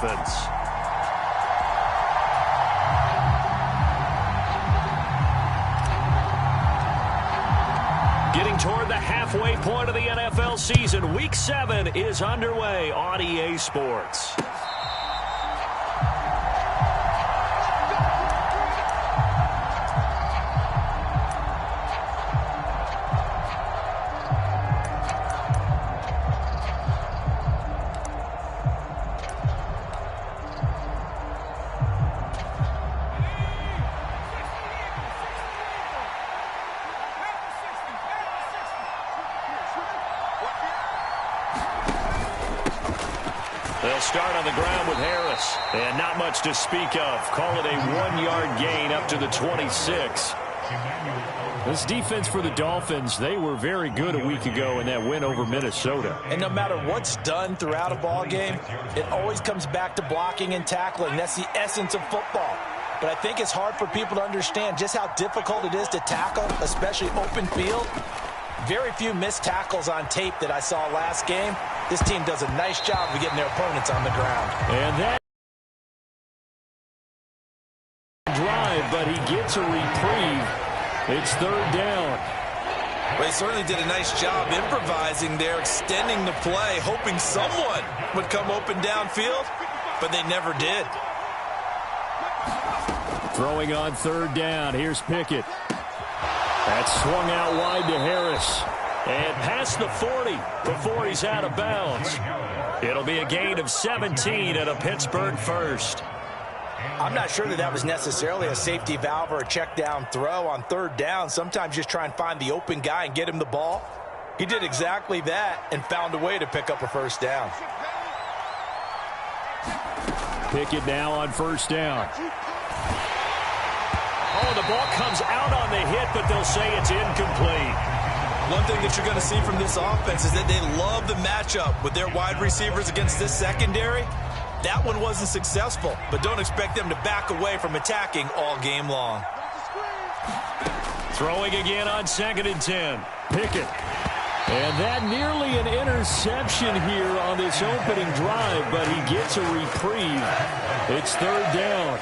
Dolphins. Getting toward the halfway point of the NFL season, Week 7 is underway on EA Sports. They'll start on the ground with Harris. And not much to speak of. Call it a 1-yard gain up to the 26. This defense for the Dolphins, they were very good a week ago in that win over Minnesota. And no matter what's done throughout a ball game, it always comes back to blocking and tackling. That's the essence of football. But I think it's hard for people to understand just how difficult it is to tackle, especially open field. Very few missed tackles on tape that I saw last game. This team does a nice job of getting their opponents on the ground. And that drive, but he gets a reprieve. It's third down. Well, he certainly did a nice job improvising there, extending the play, hoping someone would come open downfield, but they never did. Throwing on third down. Here's Pickett. That's swung out wide to Harris. And past the 40 before he's out of bounds. It'll be a gain of 17 and a Pittsburgh first. I'm not sure that was necessarily a safety valve or a check down throw on third down. Sometimes just try and find the open guy and get him the ball. He did exactly that and found a way to pick up a first down. Pickett now on first down. Oh, the ball comes out on the hit, but they'll say it's incomplete. One thing that you're going to see from this offense is that they love the matchup with their wide receivers against this secondary. That one wasn't successful, but don't expect them to back away from attacking all game long. Throwing again on 2nd and 10. Pickett. And that nearly an interception here on this opening drive, but he gets a reprieve. It's third down.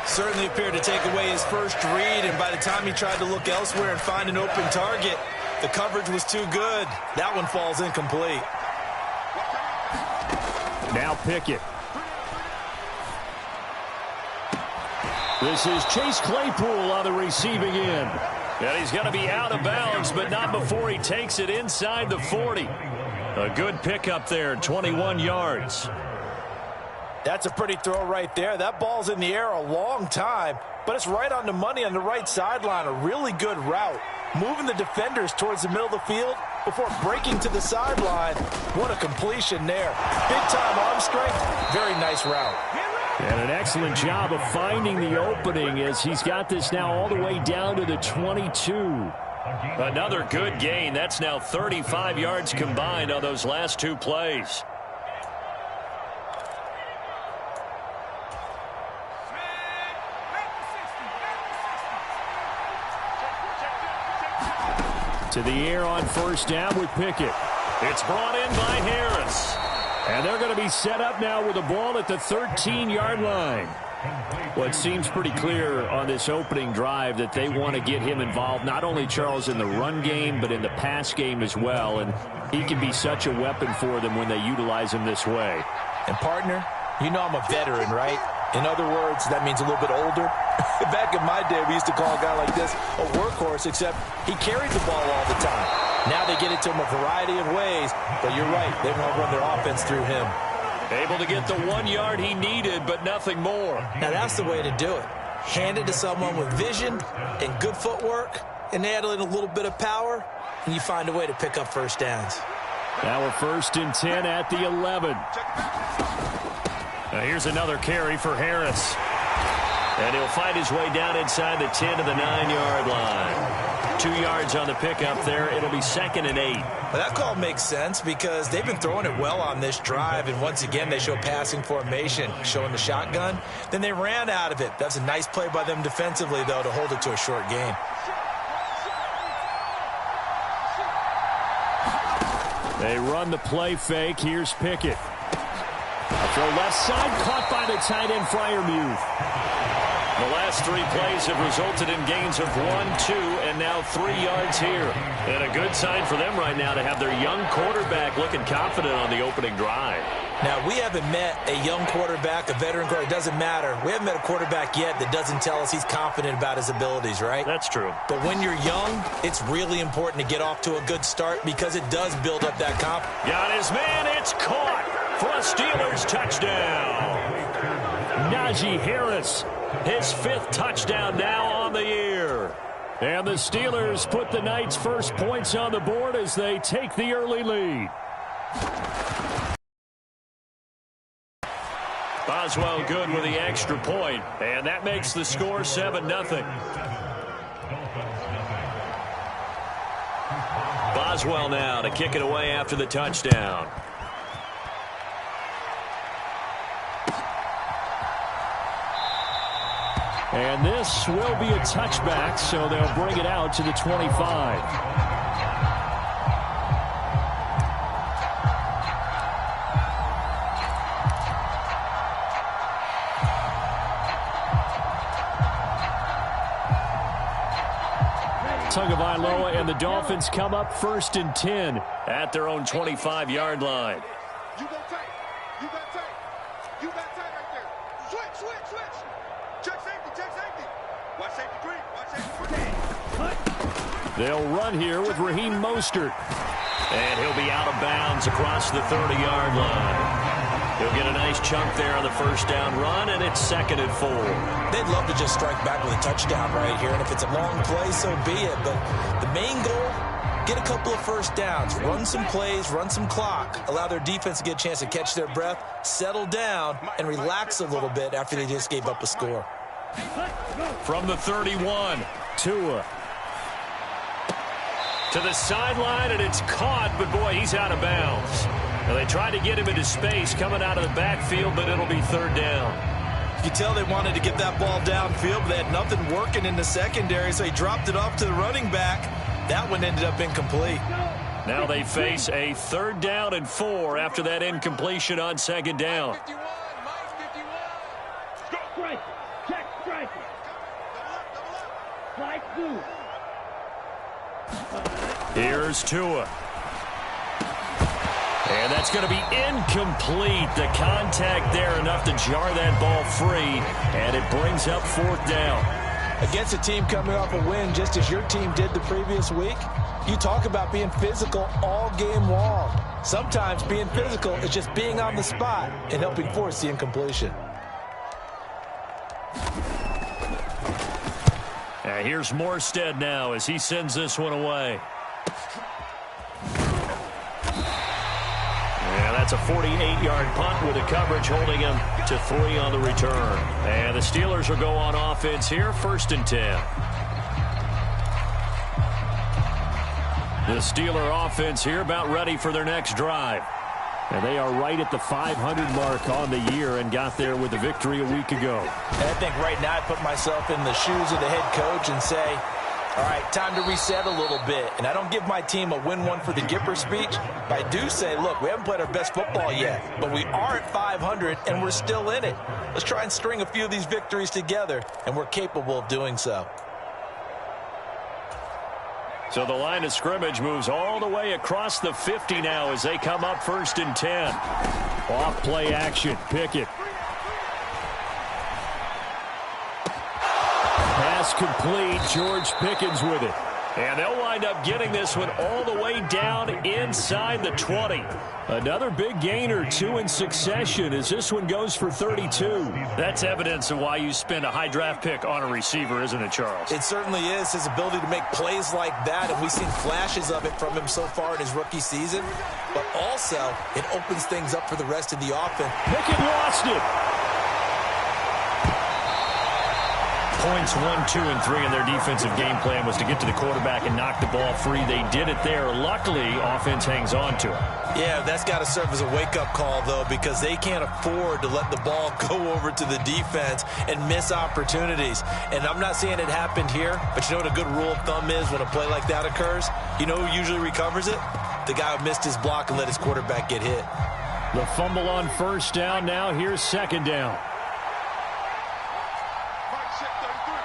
Certainly appeared to take away his first read, and by the time he tried to look elsewhere and find an open target, the coverage was too good. That one falls incomplete. Now Pickett. This is Chase Claypool on the receiving end. And he's going to be out of bounds, but not before he takes it inside the 40. A good pickup there, 21 yards. That's a pretty throw right there. That ball's in the air a long time, but it's right on the money on the right sideline. A really good route. Moving the defenders towards the middle of the field before breaking to the sideline. What a completion there. Big-time arm strength. Very nice route. And an excellent job of finding the opening as he's got this now all the way down to the 22. Another good gain. That's now 35 yards combined on those last two plays. To the air on first down with Pickett. It's brought in by Harris. And they're going to be set up now with the ball at the 13-yard line. Well, it seems pretty clear on this opening drive that they want to get him involved, not only, Charles, in the run game, but in the pass game as well. And he can be such a weapon for them when they utilize him this way. And, partner, you know I'm a veteran, right? In other words, that means a little bit older. Back in my day, we used to call a guy like this a workhorse, except he carried the ball all the time. Now they get it to him a variety of ways, but you're right, they want to run their offense through him. Able to get the 1 yard he needed, but nothing more. Now that's the way to do it. Hand it to someone with vision and good footwork, and add in a little bit of power, and you find a way to pick up first downs. Now we're 1st and 10 at the 11. Now here's another carry for Harris. And he'll find his way down inside the 10 to the 9-yard line. 2 yards on the pickup there. It'll be 2nd and 8. Well, that call makes sense because they've been throwing it well on this drive, and once again they show passing formation, showing the shotgun. Then they ran out of it. That's a nice play by them defensively, though, to hold it to a short gain. They run the play fake. Here's Pickett. A Throw left side, caught by the tight end, Freiermuth. The last 3 plays have resulted in gains of 1, 2, and now 3 yards here. And a good sign for them right now to have their young quarterback looking confident on the opening drive. Now, we haven't met a young quarterback, a veteran quarterback. It doesn't matter. We haven't met a quarterback yet that doesn't tell us he's confident about his abilities, right? That's true. But when you're young, it's really important to get off to a good start because it does build up that confidence. Got his man. It's caught for a Steelers touchdown. Najee Harris, his 5th touchdown now on the year. And the Steelers put the Knights' first points on the board as they take the early lead. Boswell good with the extra point, and that makes the score 7-0. Boswell now to kick it away after the touchdown. And this will be a touchback, so they'll bring it out to the 25. Tagovailoa and the Dolphins come up 1st and 10 at their own 25-yard line. You go tight. You got tight. You got tight right there. Switch. Check safety. Watch safety green. Watch safety green. They'll run here with Raheem Mostert. And he'll be out of bounds across the 30-yard line. He'll get a nice chunk there on the first down run, and it's 2nd and 4. They'd love to just strike back with a touchdown right here, and if it's a long play, so be it. But the main goal, get a couple of first downs, run some plays, run some clock, allow their defense to get a chance to catch their breath, settle down, and relax a little bit after they just gave up a score. From the 31, Tua. To the sideline, and it's caught, but boy, he's out of bounds. Now, they tried to get him into space coming out of the backfield, but it'll be 3rd down. You tell they wanted to get that ball downfield, but they had nothing working in the secondary, so he dropped it off to the running back. That one ended up incomplete. Now they face a 3rd down and 4 after that incompletion on 2nd down. Strike. Check strike. Here's Tua. And that's going to be incomplete. The contact there enough to jar that ball free, and it brings up 4th down. Against a team coming off a win just as your team did the previous week, you talk about being physical all game long. Sometimes being physical is just being on the spot and helping force the incompletion. Here's Morstead now as he sends this one away. That's a 48-yard punt with the coverage holding him to 3 on the return. And the Steelers will go on offense here, 1st and 10. The Steeler offense here about ready for their next drive. And they are right at the 500 mark on the year and got there with a victory a week ago. And I think right now I put myself in the shoes of the head coach and say, all right, time to reset a little bit. And I don't give my team a win one for the Gipper speech, but I do say, look, we haven't played our best football yet, but we are at 500 and we're still in it. Let's try and string a few of these victories together, and we're capable of doing so. So the line of scrimmage moves all the way across the 50 now as they come up 1st and 10. Off play action, Pickett. Pass complete, George Pickens with it. And they'll wind up getting this one all the way down inside the 20. Another big gain or 2 in succession as this one goes for 32. That's evidence of why you spend a high draft pick on a receiver, isn't it, Charles? It certainly is, his ability to make plays like that, and we've seen flashes of it from him so far in his rookie season. But also, it opens things up for the rest of the offense. Pickett lost it. Points 1, 2, and 3 in their defensive game plan was to get to the quarterback and knock the ball free. They did it there. Luckily, offense hangs on to it. Yeah, that's got to serve as a wake-up call, though, because they can't afford to let the ball go over to the defense and miss opportunities. And I'm not saying it happened here, but you know what a good rule of thumb is when a play like that occurs? You know who usually recovers it? The guy who missed his block and let his quarterback get hit. The fumble on first down. Now here's second down. Mike check 33,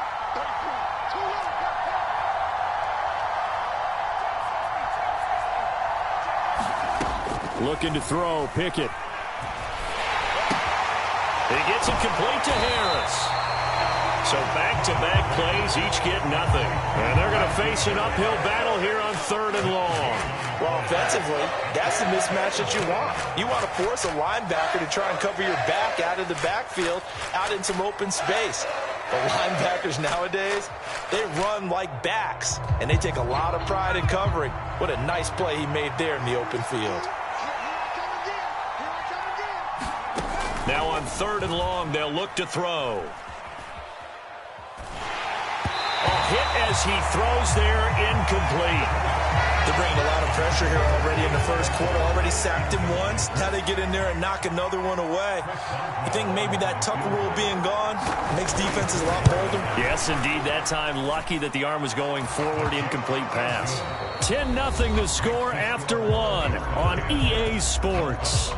32, 2 Looking to throw. Pickett. He gets it complete to Harris. So back-to-back plays, each get nothing. And they're going to face an uphill battle here on 3rd and long. Well, offensively, that's the mismatch that you want. You want to force a linebacker to try and cover your back out of the backfield, out in some open space. The linebackers nowadays, they run like backs, and they take a lot of pride in covering. What a nice play he made there in the open field. Now on 3rd and long, they'll look to throw. A hit as he throws there, incomplete. They're bringing a lot of pressure here already in the first quarter. Already sacked him once. Now they get in there and knock another one away. You think maybe that Tucker rule being gone makes defenses a lot bolder? Yes, indeed. That time, lucky that the arm was going forward, incomplete pass. 10-0 the score after one on EA Sports.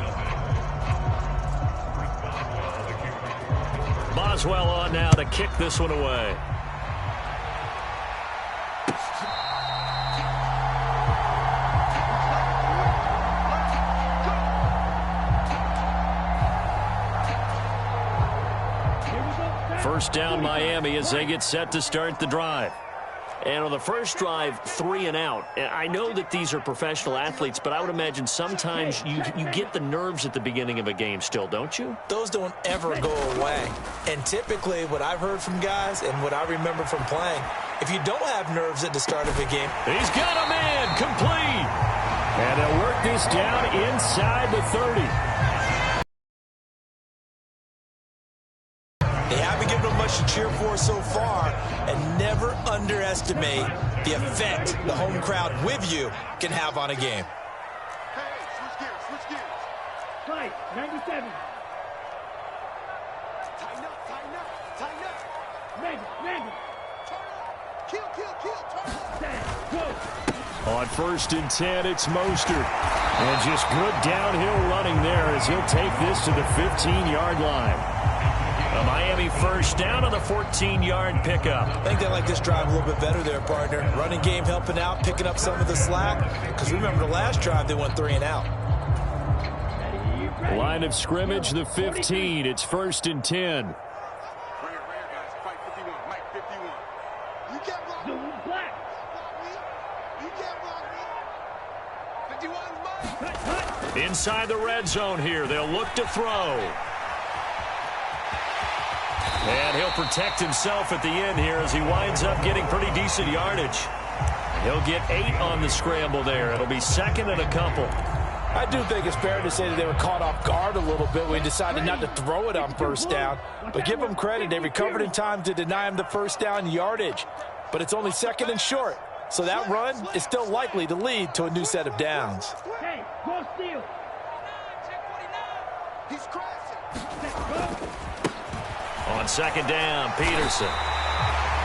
Boswell on now to kick this one away. First down Miami as they get set to start the drive. And on the first drive, 3 and out. I know that these are professional athletes, but I would imagine sometimes you get the nerves at the beginning of a game still, don't you? Those don't ever go away. And typically what I've heard from guys and what I remember from playing, if you don't have nerves at the start of a game. He's got a man, complete. And they'll work this down inside the 30. They haven't given them much to cheer for so far, and never underestimate the effect the home crowd with you can have on a game. Hey, switch gears. Right, 97. Tighten up. Randall. Turn up. Kill, turn up. Stand, go. On 1st and 10, it's Mostert. And just good downhill running there as he'll take this to the 15-yard line. A Miami first down on the 14-yard pickup. I think they like this drive a little bit better there, partner. Running game helping out, picking up some of the slack. Because remember the last drive, they went 3 and out. Line of scrimmage, the 15. It's 1st and 10. Right here, guys. Fight 51. Mike 51. You can't block me. Blue, black. You can't block me. 51 is mine. Inside the red zone here, they'll look to throw. And he'll protect himself at the end here as he winds up getting pretty decent yardage. He'll get 8 on the scramble there. It'll be 2nd and a couple. I do think it's fair to say that they were caught off guard a little bit when he decided not to throw it on first down. But give them credit. They recovered in time to deny him the first down yardage. But it's only 2nd and short. So that run is still likely to lead to a new set of downs. Hey, go steal. He's crashing. On 2nd down, Peterson.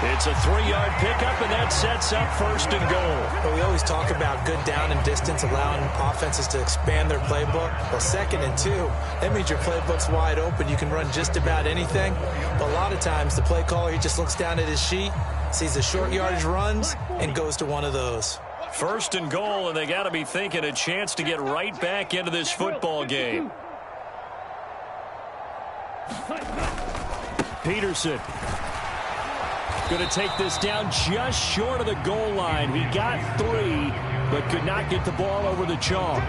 It's a 3-yard pickup, and that sets up 1st and goal. But we always talk about good down and distance, allowing offenses to expand their playbook. Well, 2nd and 2, that means your playbook's wide open. You can run just about anything. But a lot of times, the play caller, he just looks down at his sheet, sees the short yardage runs, and goes to one of those. 1st and goal, and they got to be thinking a chance to get right back into this football game. Peterson going to take this down just short of the goal line. He got 3, but could not get the ball over the chalk.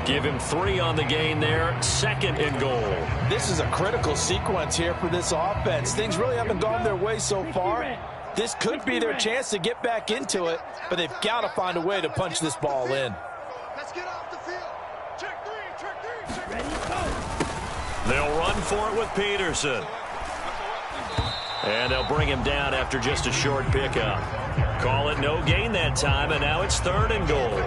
Give him 3 on the gain there. 2nd and goal. This is a critical sequence here for this offense. Things really haven't gone their way so far. This could be their chance to get back into it, but they've got to find a way to punch this ball in. Let's get off the field. Check 3. Ready, go. They'll run for it with Peterson. And they'll bring him down after just a short pickup. Call it no gain that time, and now it's 3rd and goal.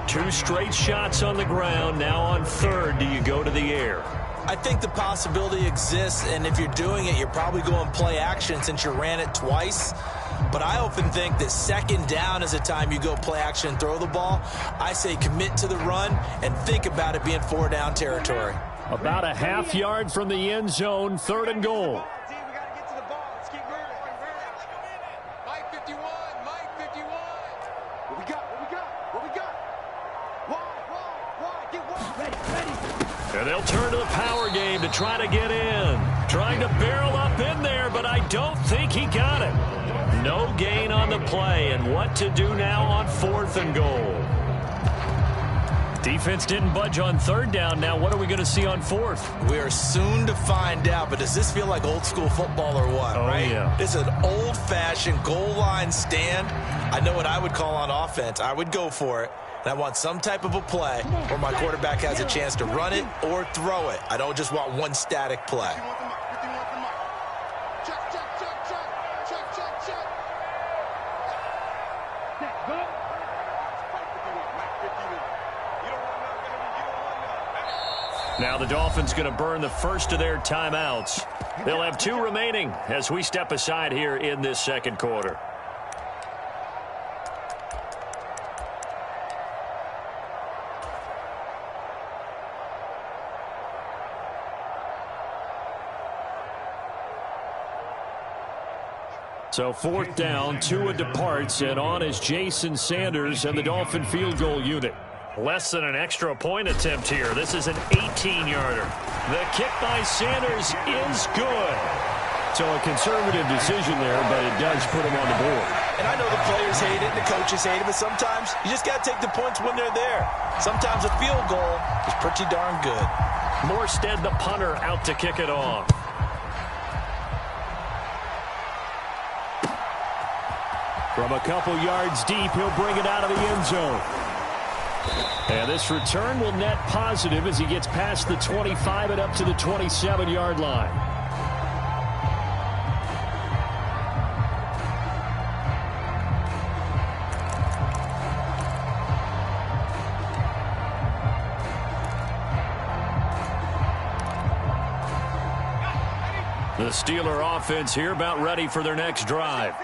2 straight shots on the ground. Now on 3rd, do you go to the air? I think the possibility exists, and if you're doing it, you're probably going play action since you ran it twice. But I often think that second down is a time you go play action and throw the ball. I say commit to the run and think about it being 4 down territory. About a half yard from the end zone, 3rd and goal. And they'll turn to the power game to try to get in. Trying to barrel up in there, but I don't think he got it. No gain on the play, and what to do now on 4th and goal. Defense didn't budge on 3rd down. Now what are we going to see on 4th? We are soon to find out, but does this feel like old school football or what, right? Yeah. It's an old-fashioned goal line stand. I know what I would call on offense. I would go for it. And I want some type of a play where my quarterback has a chance to run it or throw it. I don't just want one static play. Now the Dolphins going to burn the first of their timeouts. They'll have 2 remaining as we step aside here in this second quarter. So 4th down, Tua departs, and on is Jason Sanders and the Dolphin field goal unit. Less than an extra point attempt here. This is an 18-yarder. The kick by Sanders is good. So a conservative decision there, but it does put him on the board. And I know the players hate it and the coaches hate it, but sometimes you just got to take the points when they're there. Sometimes a field goal is pretty darn good. Morstead, the punter, out to kick it off. From a couple yards deep, he'll bring it out of the end zone. And this return will net positive as he gets past the 25 and up to the 27-yard line. The Steeler offense here about ready for their next drive.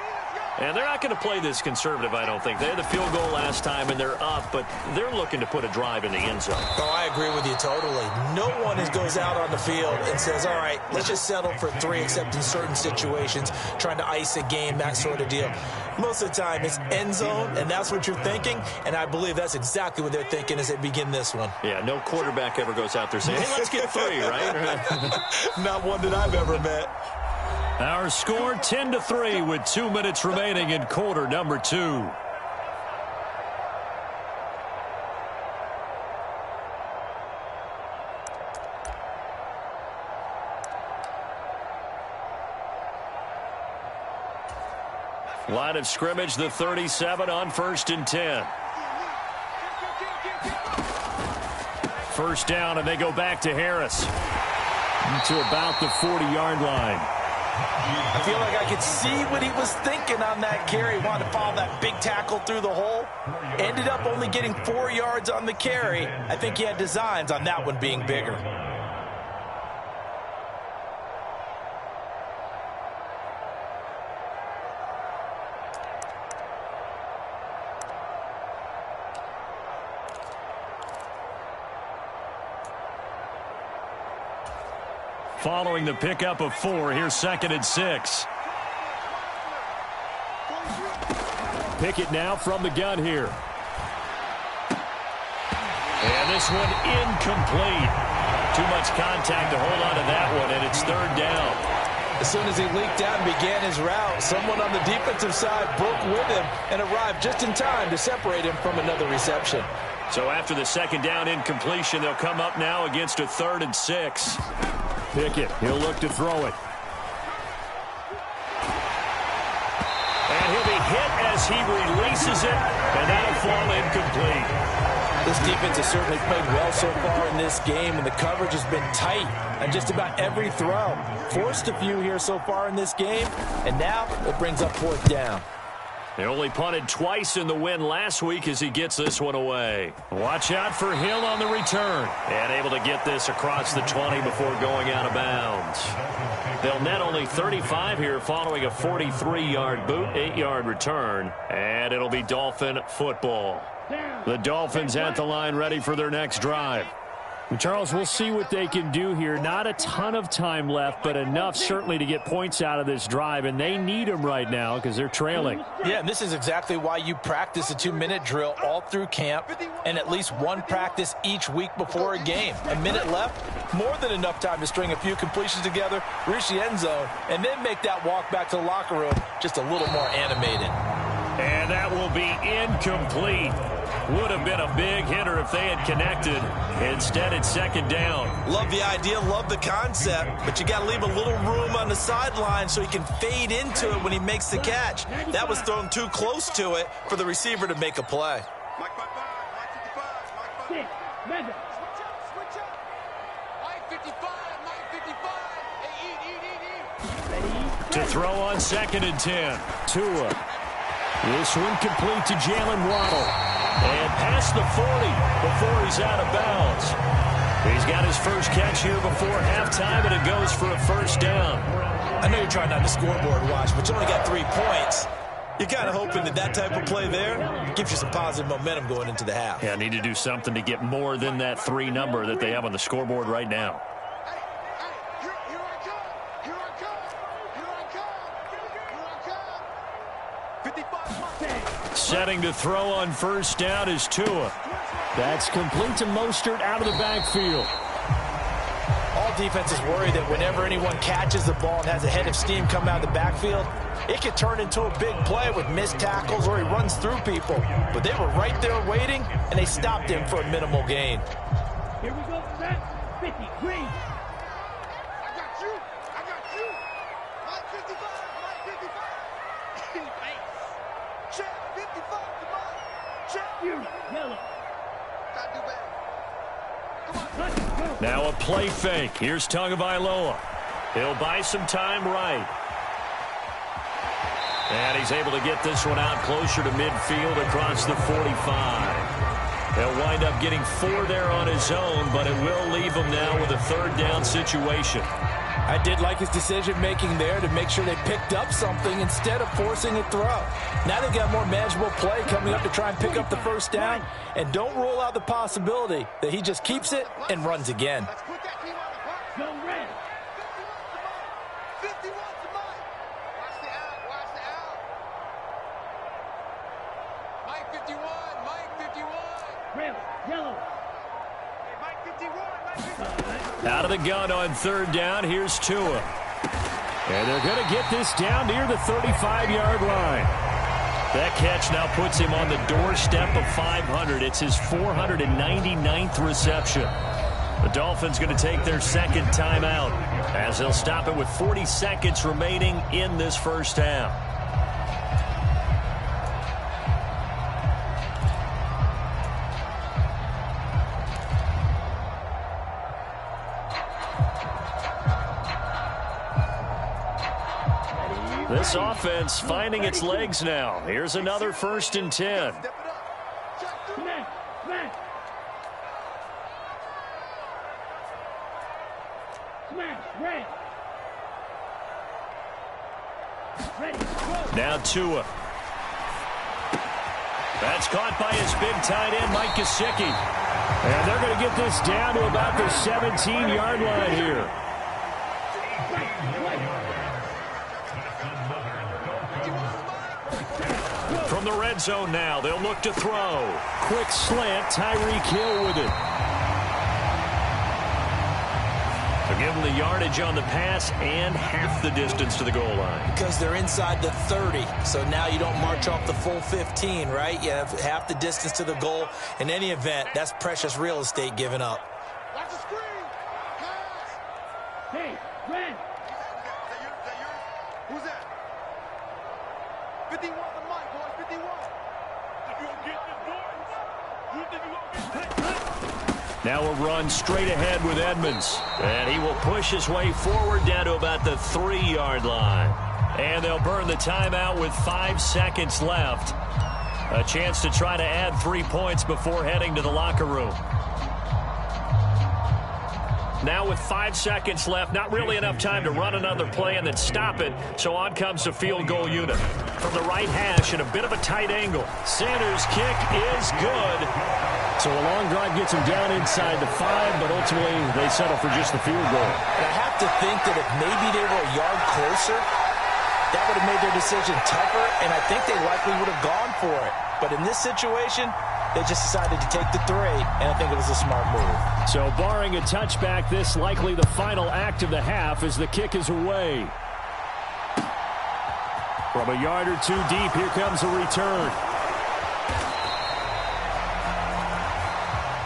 And they're not going to play this conservative, I don't think. They had the field goal last time, and they're up, but they're looking to put a drive in the end zone. Oh, I agree with you totally. No one goes out on the field and says, all right, let's just settle for 3, except in certain situations, trying to ice a game, that sort of deal. Most of the time, it's end zone, and that's what you're thinking, and I believe that's exactly what they're thinking as they begin this one. Yeah, no quarterback ever goes out there saying, hey, let's get 3, right? Not one that I've ever met. Our score 10-3 with 2 minutes remaining in quarter number 2. Line of scrimmage, the 37 on 1st and 10. First down, and they go back to Harris. To about the 40-yard line. I feel like I could see what he was thinking on that carry. Wanted to follow that big tackle through the hole. Ended up only getting 4 yards on the carry. I think he had designs on that one being bigger. Following the pickup of 4, here's 2nd and 6. Pickett now from the gun here. And this one incomplete. Too much contact to hold on to that one, and it's 3rd down. As soon as he leaked out and began his route, someone on the defensive side broke with him and arrived just in time to separate him from another reception. So after the 2nd down incompletion, they'll come up now against a 3rd and 6. Pickett, he'll look to throw it. And he'll be hit as he releases it, and that'll fall incomplete. This defense has certainly played well so far in this game, and the coverage has been tight on just about every throw. Forced a few here so far in this game, and now it brings up 4th down. They only punted twice in the win last week as he gets this one away. Watch out for Hill on the return. And able to get this across the 20 before going out of bounds. They'll net only 35 here following a 43-yard boot, 8-yard return. And it'll be Dolphin football. The Dolphins at the line ready for their next drive. Charles, we'll see what they can do here. Not a ton of time left, but enough certainly to get points out of this drive, and they need them right now because they're trailing. Yeah, and this is exactly why you practice a 2-minute drill all through camp and at least one practice each week before a game. A minute left, more than enough time to string a few completions together, reach the end zone, and then make that walk back to the locker room just a little more animated. And that will be incomplete. Would have been a big hitter if they had connected. Instead, it's second down. Love the idea, love the concept, but you got to leave a little room on the sideline so he can fade into it when he makes the catch. That was thrown too close to it for the receiver to make a play. Mike 55, Mike 55, Mike 55. 6, measure. Switch up. Mike 55, Mike 55. Hey, eat. Ready, To throw on 2nd and 10. Tua. This one complete to Jalen Waddle. And past the 40 before he's out of bounds. He's got his first catch here before halftime, and it goes for a first down. I know you're trying not to scoreboard watch, but you only got 3 points. You're kind of hoping that type of play there gives you some positive momentum going into the half. Yeah, need to do something to get more than that 3 number that they have on the scoreboard right now. Hey, here I come. Here I come. Here I come. Here I come. 55, Mike. Setting to throw on first down is Tua. That's complete to Mostert out of the backfield. All defenses worry that whenever anyone catches the ball and has a head of steam come out of the backfield, it could turn into a big play with missed tackles or he runs through people. But they were right there waiting, and they stopped him for a minimal gain. Here we go, set. 50, green. I got you. I got you. Mike 55, Mike 55. Check 55 to Mike. Check. You, yellow. Gotta do better. Come on. Let's go. Now a play fake. Here's Tagovailoa. He'll buy some time right. And he's able to get this one out closer to midfield across the 45. He'll wind up getting 4 there on his own, but it will leave him now with a 3rd down situation. I did like his decision-making there to make sure they picked up something instead of forcing a throw. Now they've got more manageable play coming up to try and pick up the first down, and don't rule out the possibility that he just keeps it and runs again. Let's put that team on the clock. Go red. 51 to Mike. Watch the out. Watch the out. Mike 51. Mike 51. Rail, yellow. Hey, Mike 51. Mike 51. Out of the gun on 3rd down, here's Tua. And they're going to get this down near the 35-yard line. That catch now puts him on the doorstep of 500. It's his 499th reception. The Dolphins going to take their 2nd timeout as they'll stop it with 40 seconds remaining in this first half. This offense finding its legs now. Here's another 1st and 10. Step it up. Check through. Smash, smash. Smash, red. Ready, go. Now Tua. That's caught by his big tight end, Mike Gesicki. And they're going to get this down to about the 17-yard line here. From the red zone now, they'll look to throw. Quick slant, Tyreek Hill with it. They'll give him the yardage on the pass and half the distance to the goal line. Because they're inside the 30, so now you don't march off the full 15, right? You have half the distance to the goal. In any event, that's precious real estate given up. Watch the screen. Pass. Hey, red. Is that yours? Who's that? 51 to Mike, boys. 51. Think you gonna get this, boys? You think you gonna get this? Now a run straight ahead with Edmonds. And he will push his way forward down to about the 3-yard line. And they'll burn the timeout with 5 seconds left. A chance to try to add 3 points before heading to the locker room. Now with 5 seconds left, not really enough time to run another play and then stop it. So on comes the field goal unit. From the right hash at a bit of a tight angle. Sanders' kick is good. So a long drive gets him down inside the 5, but ultimately they settle for just the field goal. And I have to think that if maybe they were a yard closer, that would have made their decision tougher, and I think they likely would have gone for it. But in this situation, they just decided to take the 3, and I think it was a smart move. So barring a touchback, this likely the final act of the half as the kick is away. From a yard or 2 deep, here comes a return.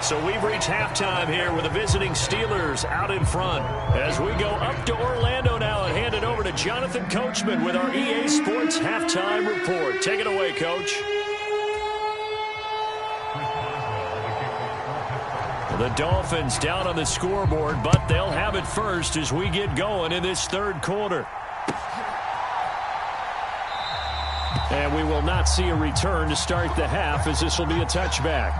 So we've reached halftime here with the visiting Steelers out in front. As we go up to Orlando now and hand it over to Jonathan Coachman with our EA Sports Halftime Report. Take it away, Coach. The Dolphins down on the scoreboard, but they'll have it first as we get going in this third quarter. And we will not see a return to start the half as this will be a touchback.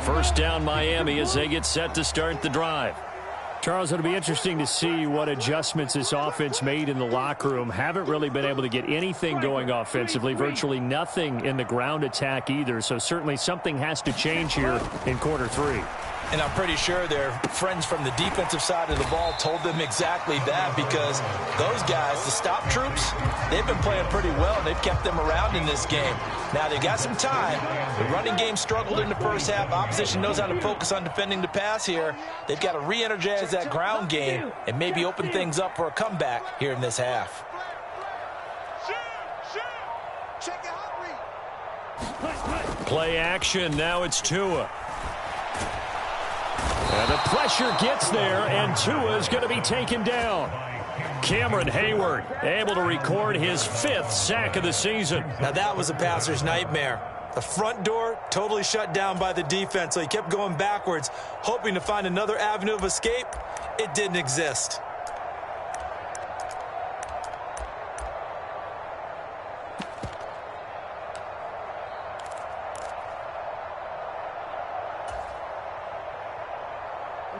First down Miami as they get set to start the drive. Charles, it'll be interesting to see what adjustments this offense made in the locker room. Haven't really been able to get anything going offensively, virtually nothing in the ground attack either. So certainly something has to change here in quarter 3. And I'm pretty sure their friends from the defensive side of the ball told them exactly that, because those guys, the stop troops, they've been playing pretty well, and they've kept them around in this game. Now, they've got some time. The running game struggled in the first half. Opposition knows how to focus on defending the pass here. They've got to re-energize that ground game and maybe open things up for a comeback here in this half. Play action. Now it's Tua. And the pressure gets there, and Tua is going to be taken down. Cameron Hayward able to record his 5th sack of the season. Now that was a passer's nightmare. The front door totally shut down by the defense, so he kept going backwards, hoping to find another avenue of escape. It didn't exist.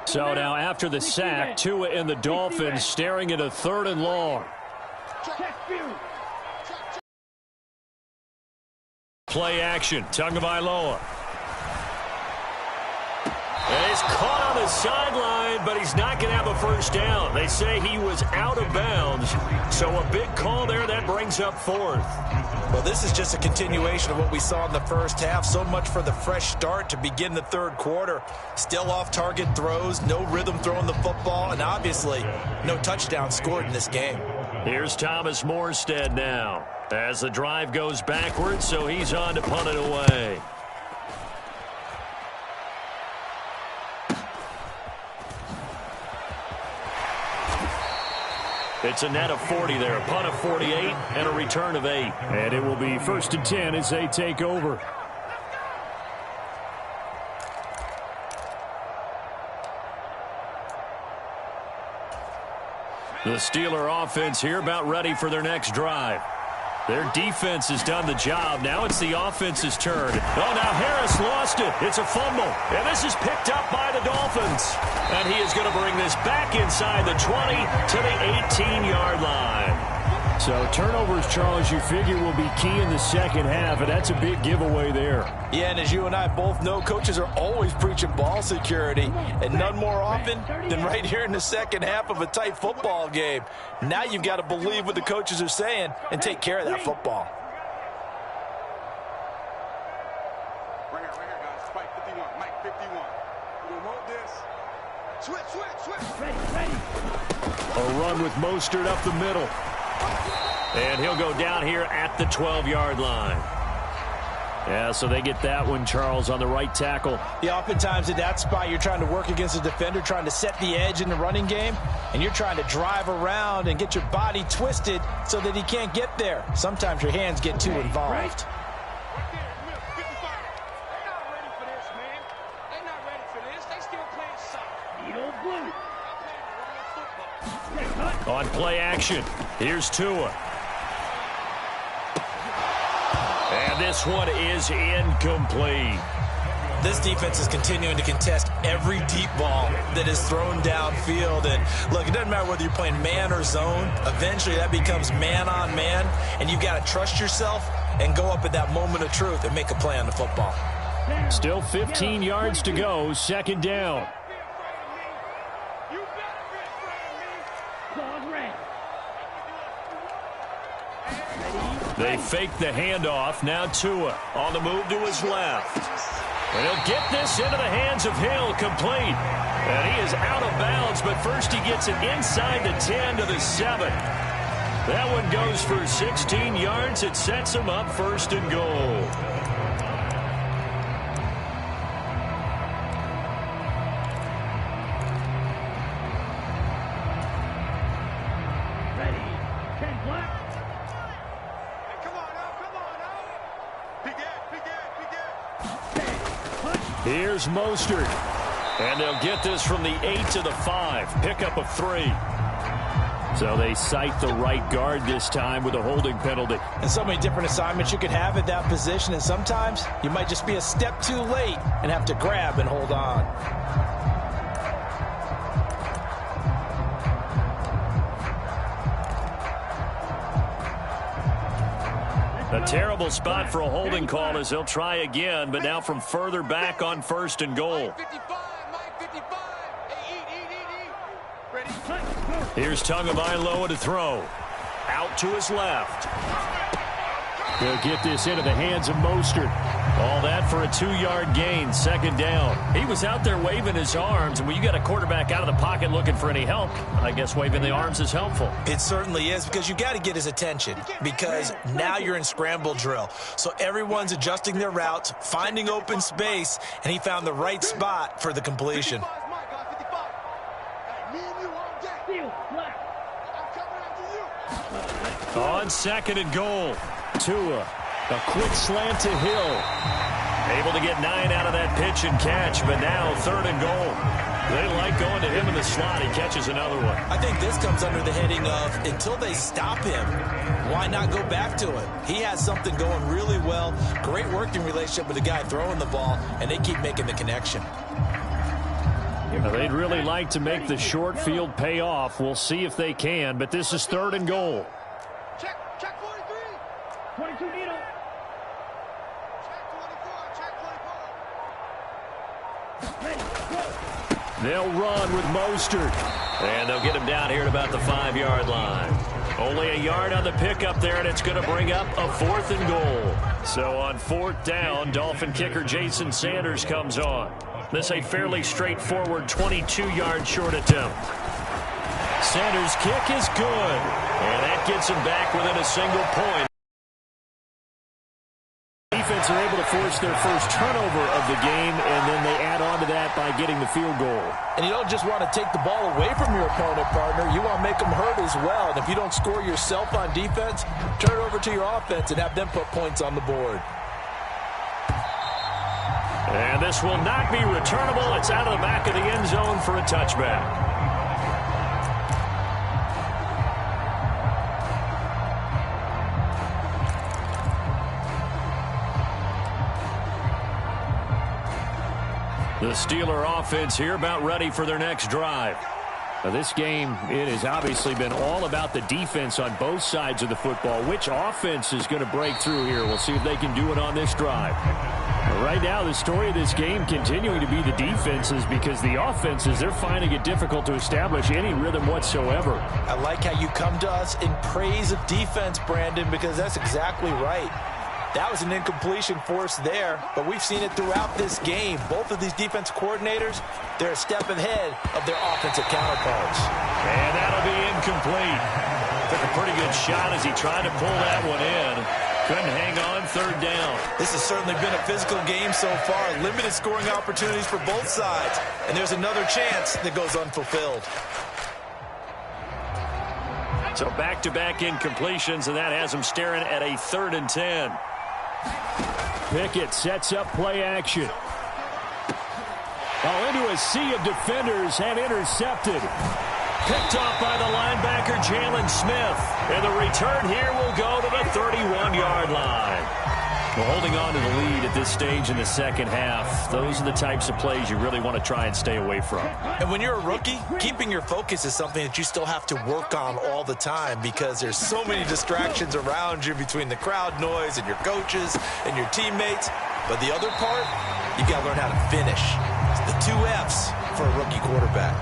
So now after the sack, Tua and the Dolphins staring at a 3rd and long. Play action, Tagovailoa. And he's caught on the sideline, but he's not going to have a first down. They say he was out of bounds. So a big call there that brings up 4th. Well, this is just a continuation of what we saw in the first half. So much for the fresh start to begin the third quarter. Still off-target throws, no rhythm throwing the football, and obviously no touchdown scored in this game. Here's Thomas Morstead now as the drive goes backwards, so he's on to punt it away. It's a net of 40 there, a punt of 48, and a return of 8. And it will be 1st and 10 as they take over. The Steeler offense here about ready for their next drive. Their defense has done the job. Now it's the offense's turn. Oh, now Harris lost it. It's a fumble. And this is picked up by the Dolphins. And he is going to bring this back inside the 20 to the 18-yard line. So turnovers, Charles, you figure will be key in the second half, and that's a big giveaway there. Yeah, and as you and I both know, coaches are always preaching ball security, and none more often than right here in the second half of a tight football game. Now you've got to believe what the coaches are saying and take care of that football. Right here, guys. Spike 51, Mike 51. We want this. Switch. Ready. A run with Mostert up the middle. And he'll go down here at the 12-yard line. Yeah, so they get that one, Charles, on the right tackle. Yeah, oftentimes in that spot, you're trying to work against a defender, trying to set the edge in the running game, and you're trying to drive around and get your body twisted so that he can't get there. Sometimes your hands get too involved. On play action, here's Tua. And this one is incomplete. This defense is continuing to contest every deep ball that is thrown downfield. And look, it doesn't matter whether you're playing man or zone. Eventually that becomes man on man, and you've got to trust yourself and go up at that moment of truth and make a play on the football. Still 15 yards to go, second down. They fake the handoff. Now Tua on the move to his left. And he'll get this into the hands of Hill, complete. And he is out of bounds, but first he gets it inside the 10 to the 7. That one goes for 16 yards. It sets him up first and goal. Here's Mostert. And they'll get this from the 8 to the 5. Pickup of 3. So they cite the right guard this time with a holding penalty. And so many different assignments you could have at that position. And sometimes you might just be a step too late and have to grab and hold on. A terrible spot for a holding call as they'll try again, but now from further back on first and goal. Here's Tagovailoa to throw. Out to his left. They'll get this into the hands of Mostert. All that for a 2-yard gain, second down. He was out there waving his arms, and when you got a quarterback out of the pocket looking for any help, I guess waving the arms is helpful. It certainly is, because you got to get his attention, because now you're in scramble drill. So everyone's adjusting their routes, finding open space, and he found the right spot for the completion. On second and goal, Tua. A quick slant to Hill. Able to get 9 out of that pitch and catch, but now third and goal. They like going to him in the slot. He catches another one. I think this comes under the heading of, until they stop him, why not go back to it? He has something going really well. Great working relationship with the guy throwing the ball, and they keep making the connection. Now, they'd really like to make the short field pay off. We'll see if they can, but this is third and goal. Check 43. 22 needle. Check 24. Ready, go. They'll run with Mostert. And they'll get him down here at about the 5-yard line. Only a yard on the pickup there, and it's going to bring up a 4th and goal. So on 4th down, Dolphin kicker Jason Sanders comes on. This a fairly straightforward 22-yard short attempt. Sanders' kick is good. And that gets him back within a single point. Defense are able to force their first turnover of the game, and then they add on to that by getting the field goal. And you don't just want to take the ball away from your opponent, partner. You want to make them hurt as well. And if you don't score yourself on defense, turn it over to your offense and have them put points on the board. And this will not be returnable. It's out of the back of the end zone for a touchback. The Steeler offense here about ready for their next drive. Now, this game, it has obviously been all about the defense on both sides of the football. Which offense is going to break through here? We'll see if they can do it on this drive. But right now, the story of this game continuing to be the defenses, because the offenses, they're finding it difficult to establish any rhythm whatsoever. I like how you come to us in praise of defense, Brandon, because that's exactly right. That was an incompletion force there, but we've seen it throughout this game. Both of these defense coordinators, they're a step ahead of their offensive counterparts. And that'll be incomplete. Took a pretty good shot as he tried to pull that one in. Couldn't hang on, third down. This has certainly been a physical game so far. Limited scoring opportunities for both sides. And there's another chance that goes unfulfilled. So back-to-back incompletions, and that has them staring at a 3rd and 10. Pickett sets up play action. Into a sea of defenders and intercepted. Picked off by the linebacker, Jalen Smith. And the return here will go to the 31-yard line. Well, holding on to the lead at this stage in the second half, those are the types of plays you really want to try and stay away from. And when you're a rookie, keeping your focus is something that you still have to work on all the time because there's so many distractions around you between the crowd noise and your coaches and your teammates. But the other part, you've got to learn how to finish. It's the 2 F's for a rookie quarterback.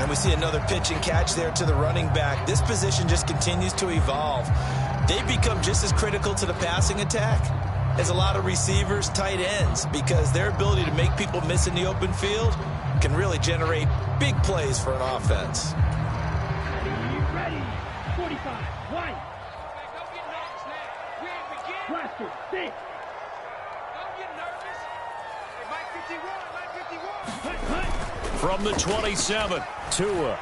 And we see another pitch and catch there to the running back. This position just continues to evolve. They become just as critical to the passing attack as a lot of receivers, tight ends, because their ability to make people miss in the open field can really generate big plays for an offense. Ready. 45. White. Don't get nervous now. We ain't beginning. Blaster. 6. Don't get nervous. Hey, Mike 51. Mike 51. Cut, cut. From the 27, Tua.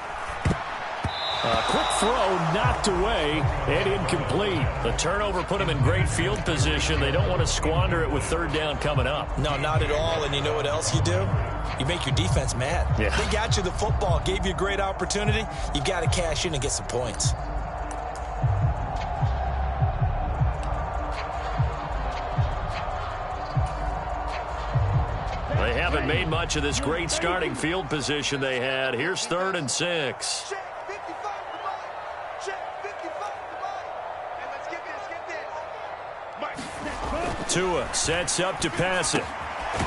A quick throw knocked away and incomplete. The turnover put them in great field position. They don't want to squander it with 3rd down coming up. No, not at all. And you know what else you do? You make your defense mad. Yeah. They got you the football, gave you a great opportunity. You've got to cash in and get some points. They haven't made much of this great starting field position they had. Here's 3rd and 6. Check 55 to Mike. Check 55 to Mike. Hey, let's get this. Mike. Tua sets up to pass it.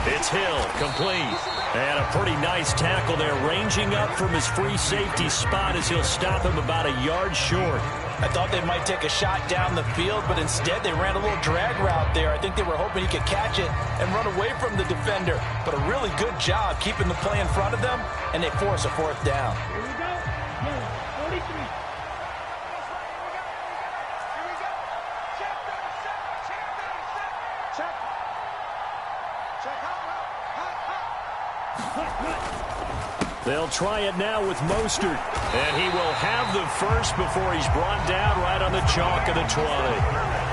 It's Hill, complete. And a pretty nice tackle there, ranging up from his free safety spot as he'll stop him about a yard short. I thought they might take a shot down the field, but instead they ran a little drag route there. I think they were hoping he could catch it and run away from the defender. But a really good job keeping the play in front of them, and they force a 4th down. Here we go. Yellow. 43. Here we go. Check 37. Check 37. Check. Check hot. Cut, cut. They'll try it now with Mostert. And he will have the first before he's brought down right on the chalk of the 20.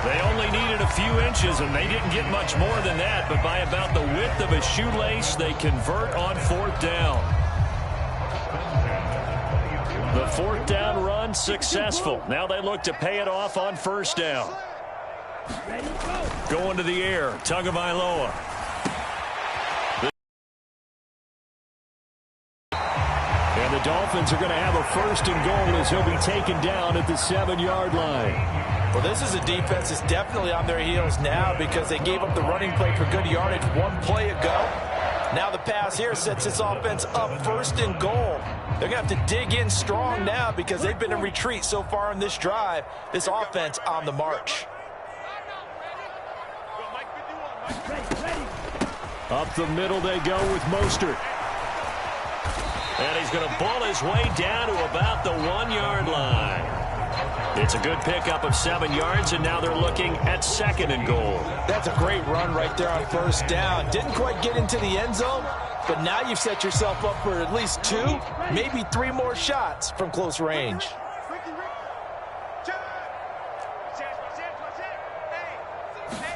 They only needed a few inches, and they didn't get much more than that. But by about the width of a shoelace, they convert on 4th down. The 4th down run successful. Now they look to pay it off on 1st down. Ready, go. Going to the air, Tagovailoa. And the Dolphins are going to have a 1st and goal as he'll be taken down at the 7-yard line. Well, this is a defense that's definitely on their heels now because they gave up the running play for good yardage 1 play ago. Now the pass here sets this offense up 1st and goal. They're going to have to dig in strong now because they've been in retreat so far in this drive. This offense on the march. Ready. Up the middle they go with Mostert. And he's going to bull his way down to about the 1-yard line. It's a good pickup of 7 yards, and now they're looking at 2nd and goal. That's a great run right there on 1st down. Didn't quite get into the end zone, but now you've set yourself up for at least 2, maybe 3 more shots from close range. Ricky. Check.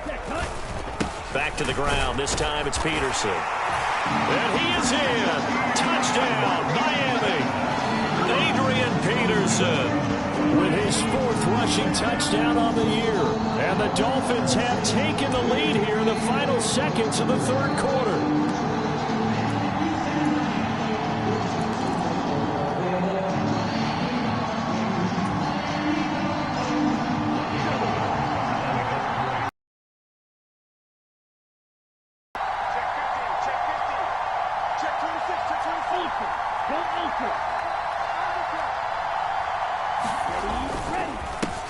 Check, cut. Back to the ground. This time it's Peterson. And he is in. Touchdown, Miami. Adrian Peterson with his 4th rushing touchdown on the year. And the Dolphins have taken the lead here in the final seconds of the 3rd quarter.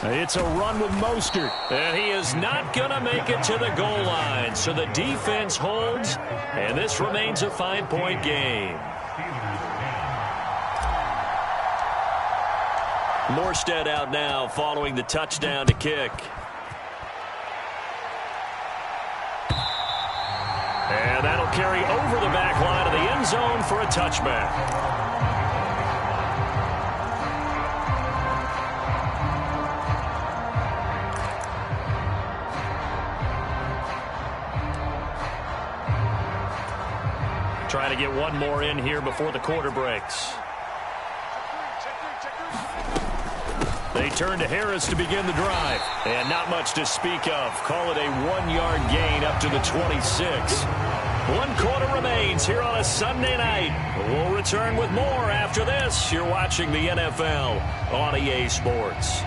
It's a run with Mostert. And he is not going to make it to the goal line. So the defense holds, and this remains a 5-point game. Morstead out now following the touchdown to kick. And that'll carry over the back line of the end zone for a touchback. Trying to get one more in here before the quarter breaks. They turn to Harris to begin the drive. And not much to speak of. Call it a 1-yard gain up to the 26. 1 quarter remains here on a Sunday night. We'll return with more after this. You're watching the NFL on EA Sports.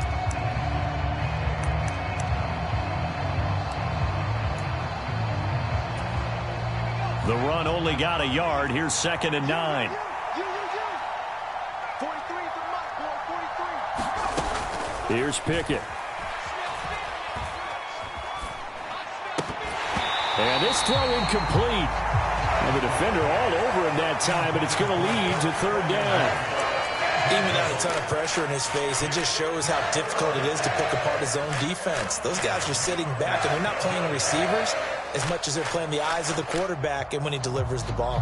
The run only got a yard. Here's 2nd and 9. 43 is the mark, boy, 43. Here's Pickett. And this throw incomplete. And the defender all over him that time, but it's going to lead to 3rd down. Even without a ton of pressure in his face, it just shows how difficult it is to pick apart his own defense. Those guys are sitting back, and they're not playing receivers as much as they're playing the eyes of the quarterback and when he delivers the ball.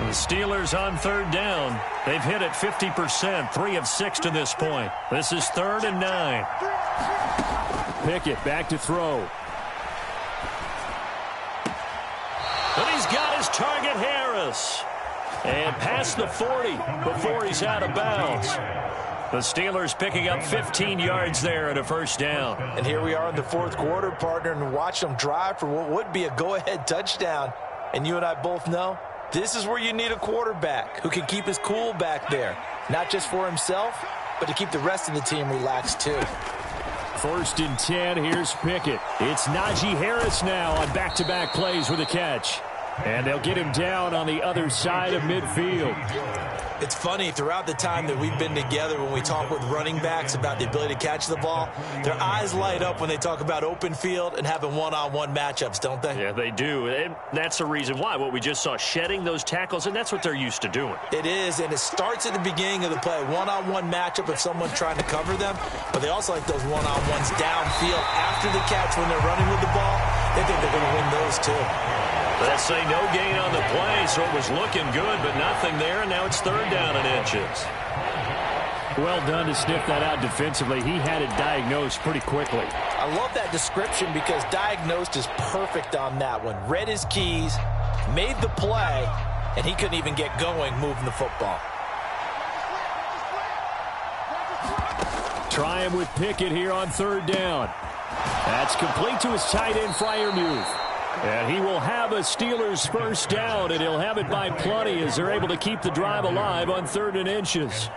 The Steelers on 3rd down. They've hit it 50%, 3 of 6 to this point. This is 3rd and 9. Pickett back to throw. And he's got his target, Harris. And past the 40 before he's out of bounds. The Steelers picking up 15 yards there at a 1st down. And here we are in the 4th quarter, partner, and watch them drive for what would be a go-ahead touchdown. And you and I both know this is where you need a quarterback who can keep his cool back there. Not just for himself, but to keep the rest of the team relaxed too. 1st and 10, here's Pickett. It's Najee Harris now on back-to-back plays with a catch. And they'll get him down on the other side of midfield. It's funny, throughout the time that we've been together, when we talk with running backs about the ability to catch the ball, their eyes light up when they talk about open field and having one-on-one matchups, don't they? Yeah, they do. And that's the reason why. What we just saw, shedding those tackles, and that's what they're used to doing. It is, and it starts at the beginning of the play. One-on-one matchup if someone's trying to cover them, but they also like those one-on-ones downfield after the catch when they're running with the ball. They think they're going to win those too. They'll say no gain on the play, so it was looking good, but nothing there, and now it's 3rd down and inches. Well done to sniff that out defensively. He had it diagnosed pretty quickly. I love that description because diagnosed is perfect on that one. Read his keys, made the play, and he couldn't even get going moving the football. Try him with Pickett here on 3rd down. That's complete to his tight end, Freiermuth. And he will have a Steelers 1st down, and he'll have it by plenty as they're able to keep the drive alive on 3rd and inches.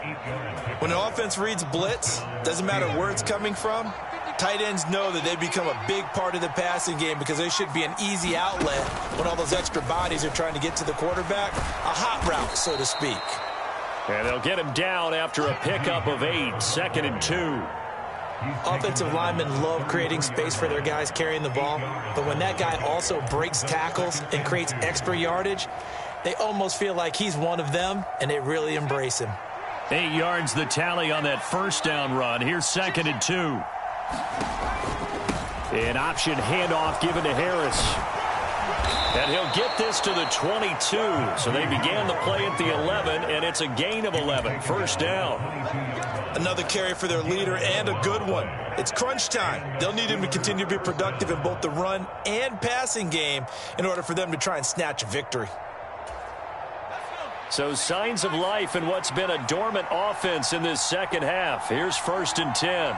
When the offense reads blitz, doesn't matter where it's coming from, tight ends know that they become a big part of the passing game because they should be an easy outlet when all those extra bodies are trying to get to the quarterback. A hot route, so to speak. And they'll get him down after a pickup of 8, 2nd and 2. Offensive linemen love creating space for their guys carrying the ball, but when that guy also breaks tackles and creates extra yardage, they almost feel like he's one of them, and they really embrace him. 8 yards the tally on that 1st down run. Here's 2nd and 2. An option handoff given to Harris. And he'll get this to the 22. So they began the play at the 11, and it's a gain of 11. 1st down. Another carry for their leader and a good one. It's crunch time. They'll need him to continue to be productive in both the run and passing game in order for them to try and snatch a victory. So signs of life in what's been a dormant offense in this 2nd half. Here's 1st and 10.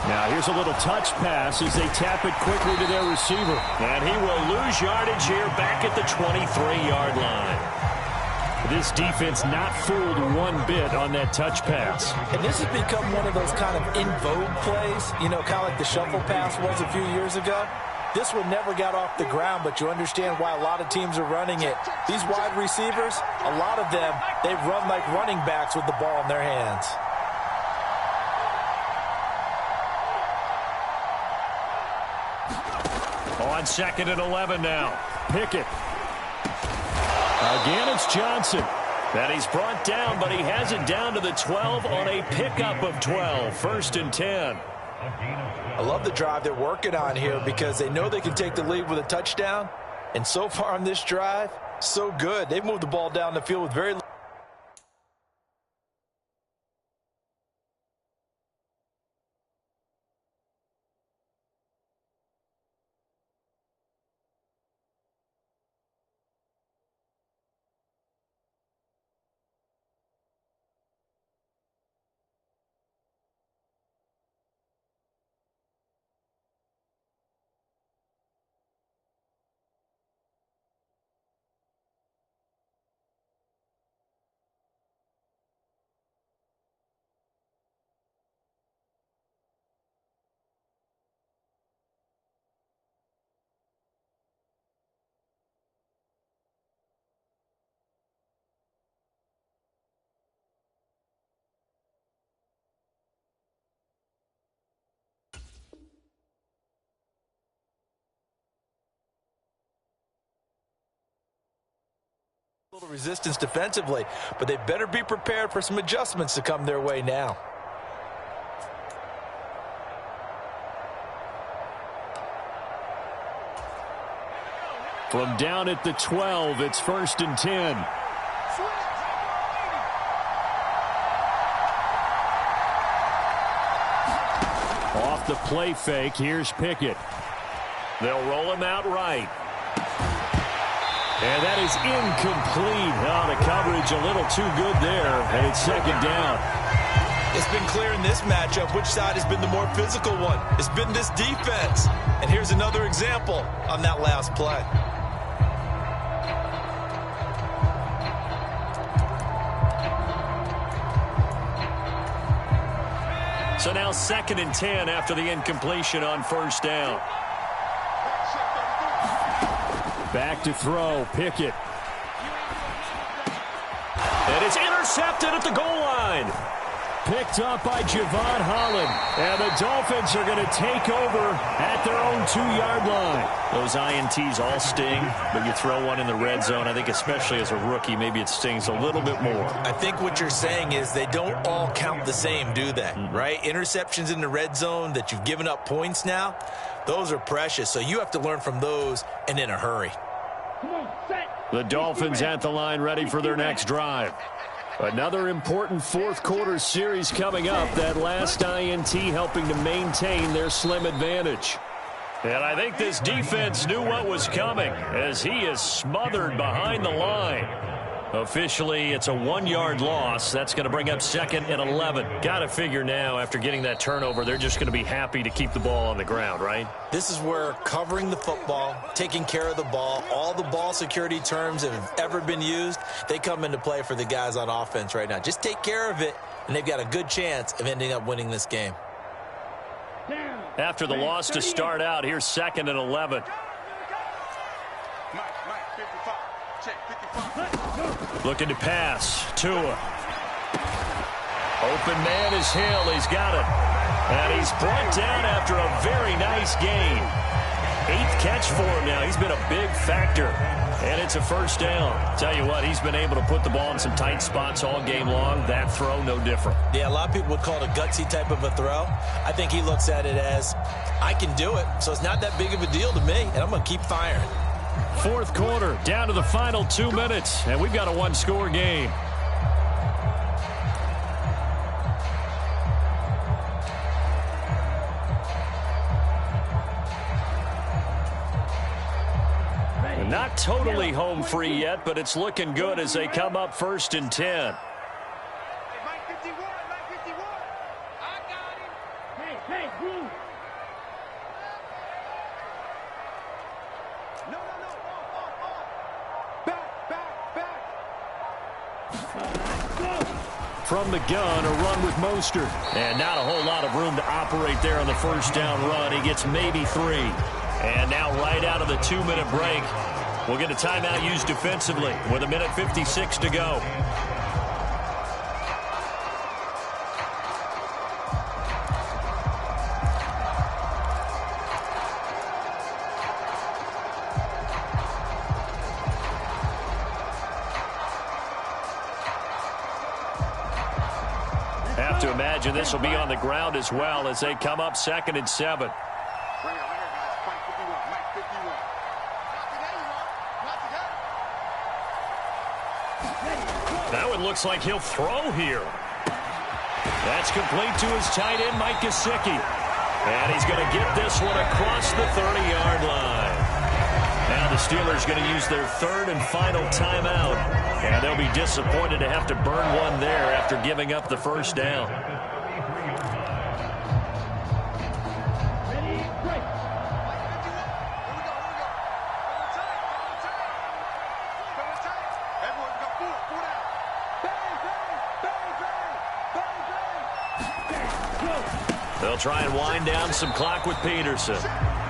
Now here's a little touch pass as they tap it quickly to their receiver. And he will lose yardage here back at the 23-yard line. This defense not fooled one bit on that touch pass. And this has become one of those kind of in vogue plays, you know, kind of like the shuffle pass was a few years ago. This one never got off the ground, but you understand why a lot of teams are running it. These wide receivers, a lot of them, they run like running backs with the ball in their hands. On 2nd and 11 now. Pickett. Again, it's Johnson. And he's brought down, but he has it down to the 12 on a pickup of 12. 1st and 10. I love the drive they're working on here because they know they can take the lead with a touchdown. And so far on this drive, so good. They've moved the ball down the field with very little. Resistance defensively, but they better be prepared for some adjustments to come their way now. From down at the 12, it's 1st and 10. Off the play fake, here's Pickett. They'll roll him out right. And that is incomplete. Oh, the coverage a little too good there, and it's 2nd down. It's been clear in this matchup which side has been the more physical one. It's been this defense. And here's another example on that last play. So now 2nd and 10 after the incompletion on 1st down. Back to throw, Pickett. And it's intercepted at the goal line. Picked up by Javon Holland. And the Dolphins are going to take over at their own 2-yard line. Those INTs all sting, but you throw one in the red zone, I think especially as a rookie, maybe it stings a little bit more. I think what you're saying is they don't all count the same, do they? Right? Interceptions in the red zone that you've given up points now, those are precious. So you have to learn from those and in a hurry. The Dolphins at the line ready for their next drive. Another important 4th quarter series coming up. That last INT helping to maintain their slim advantage. And I think this defense knew what was coming as he is smothered behind the line. Officially, it's a 1-yard loss. That's going to bring up 2nd and 11. Got to figure now, after getting that turnover, they're just going to be happy to keep the ball on the ground, right? This is where covering the football, taking care of the ball, all the ball security terms that have ever been used, they come into play for the guys on offense right now. Just take care of it, and they've got a good chance of ending up winning this game. After the loss to start out, here's 2nd and 11. Looking to pass. Tua. Open man is Hill. He's got it. And he's brought down after a very nice gain. 8th catch for him now. He's been a big factor. And it's a 1st down. Tell you what, he's been able to put the ball in some tight spots all game long. That throw, no different. Yeah, a lot of people would call it a gutsy type of a throw. I think he looks at it as, I can do it, so it's not that big of a deal to me, and I'm going to keep firing. 4th quarter, down to the final 2 minutes, and we've got a 1-score game. Not totally home free yet, but it's looking good as they come up 1st and 10. From the gun, a run with Mostert. And not a whole lot of room to operate there on the 1st down run. He gets maybe 3. And now right out of the 2-minute break, we'll get a timeout used defensively with 1:56 to go. Have to imagine this will be on the ground as well as they come up 2nd and 7. Right here, guys. Mike 51. Mike 51. That one looks like he'll throw here. That's complete to his tight end, Mike Gesicki. And he's going to get this one across the 30-yard line. Now the Steelers going to use their 3rd and final timeout. And they'll be disappointed to have to burn one there after giving up the first down. Ready, break. They'll try and wind down some clock with Peterson.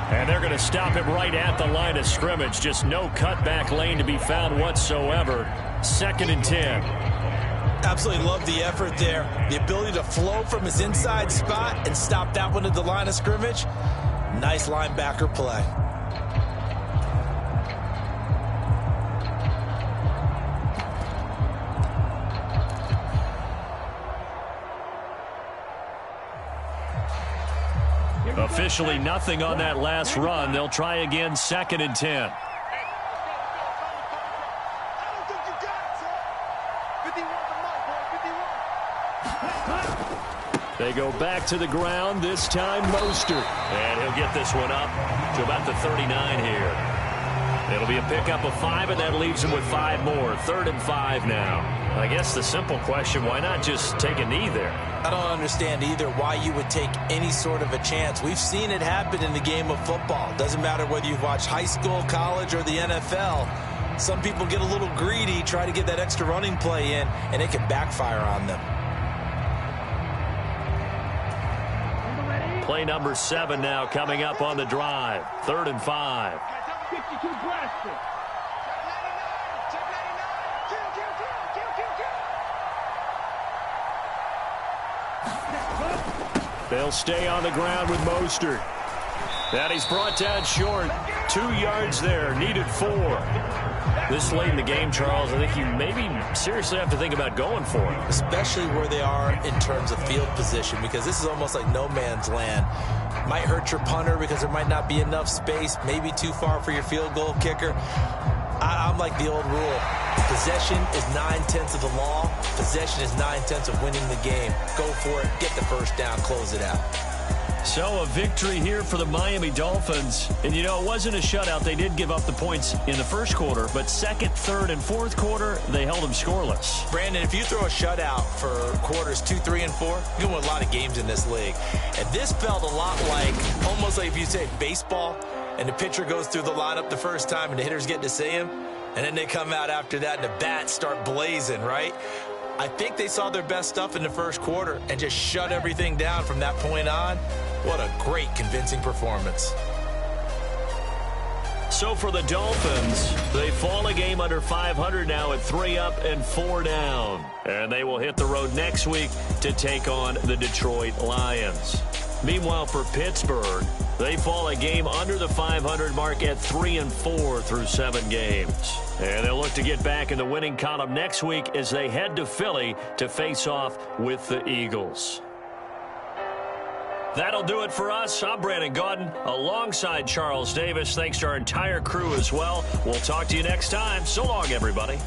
And they're going to stop him right at the line of scrimmage. Just no cutback lane to be found whatsoever. 2nd and 10. Absolutely love the effort there. The ability to flow from his inside spot and stop that one at the line of scrimmage. Nice linebacker play. Officially nothing on that last run. They'll try again 2nd and 10. They go back to the ground, this time Mostert. And he'll get this one up to about the 39 here. It'll be a pickup of 5, and that leaves him with 5 more. 3rd and 5 now. I guess the simple question, why not just take a knee there? I don't understand either why you would take any sort of a chance. We've seen it happen in the game of football. Doesn't matter whether you've watched high school, college, or the NFL. Some people get a little greedy, try to get that extra running play in, and it can backfire on them. Play number 7 now coming up on the drive. 3rd and 5. 52 blaster. They'll stay on the ground with Mostert. And he's brought down short. 2 yards there. Needed 4. This late in the game, Charles, I think you maybe seriously have to think about going for it. Especially where they are in terms of field position, because this is almost like no man's land. Might hurt your punter because there might not be enough space, maybe too far for your field goal kicker. I'm like the old rule. Possession is 9/10 of the law. Possession is 9/10 of winning the game. Go for it, get the first down, close it out. So a victory here for the Miami Dolphins. And, you know, it wasn't a shutout. They did give up the points in the first quarter, but 2nd, 3rd, and 4th quarter, they held them scoreless. Brandon, if you throw a shutout for quarters 2, 3, and 4, you can win a lot of games in this league. And this felt a lot like, almost like if you say baseball, and the pitcher goes through the lineup the first time and the hitters get to see him, and then they come out after that and the bats start blazing, right? I think they saw their best stuff in the first quarter and just shut everything down from that point on. What a great, convincing performance. So for the Dolphins, they fall a game under 500 now at 3 up and 4 down. And they will hit the road next week to take on the Detroit Lions. Meanwhile, for Pittsburgh, they fall a game under the 500 mark at 3 and 4 through 7 games. And they'll look to get back in the winning column next week as they head to Philly to face off with the Eagles. That'll do it for us. I'm Brandon Gaudin alongside Charles Davis. Thanks to our entire crew as well. We'll talk to you next time. So long, everybody.